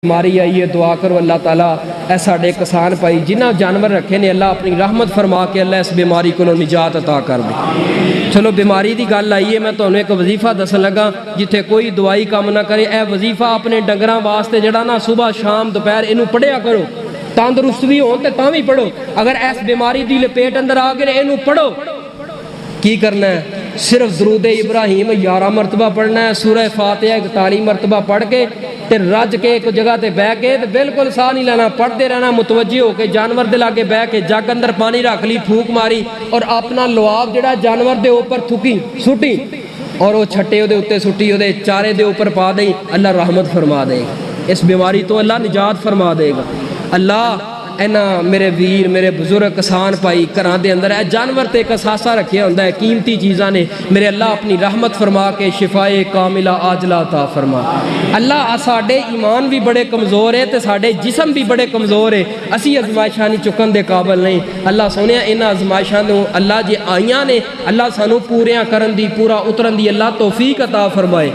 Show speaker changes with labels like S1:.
S1: بیماری آئی ہے دعا کرو اللہ تعالیٰ اے ساڈے کسان پائی جنہ جانور رکھے نے اللہ اپنی رحمت فرما کے اللہ اس بیماری کو نجات عطا کر دے۔ چلو بیماری دی گل آئی ہے، میں تمہیں ایک وظیفہ دسن لگا جتھے کوئی دوائی کام نہ کرے، اے وظیفہ اپنے ڈنگراں واسطے جڑا نا صبح شام دوپہر اینو پڑھیا کرو، تندرست بھی ہون تے تاں بھی پڑھو۔ اگر اس بیماری دی لپیٹ اندر آ گئے اینو پڑھو، کی کرنا ہے؟ صرف درود ابراہیم 11 مرتبہ پڑھنا ہے، سورہ فاتحہ 41 مرتبہ پڑھ کے تے رج کے ایک جگہ تے بہ کے تے بالکل ساہ نہیں لینا، پڑھتے رہنا متوجہ ہو کے، جانور دے لاگے بہ کے جگ اندر پانی رکھ لی، پھونک ماری اور اپنا لعاب جڑا جانور دے اوپر تھکی سٹی اور وہ چھٹے دے اوتے سٹی دے چارے دے اوپر پا دیں، اللہ رحمت فرما دے گا، اس بیماری تو اللہ نجات فرما دے گا۔ اللہ اینا میرے ویر میرے بزرگ کسان پائی گھراں دے اندر اے جانور تے ایک اثاثہ رکھیا ہوندا ہے، قیمتی چیزاں نے، میرے اللہ اپنی رحمت فرما کے شفائے کاملہ عاجلہ عطا فرما۔ اللہ ساڈے ایمان بھی بڑے کمزور ہے تے ساڈے جسم بھی بڑے کمزور ہے، اسی ازمائشاں نہیں چکن دے قابل نہیں۔ اللہ سونیا انہاں ازمائشاں نوں اللہ جے آئیاں نے اللہ سانو پوریاں کرن دی پورا اترن دی اللہ توفیق عطا فرمائے۔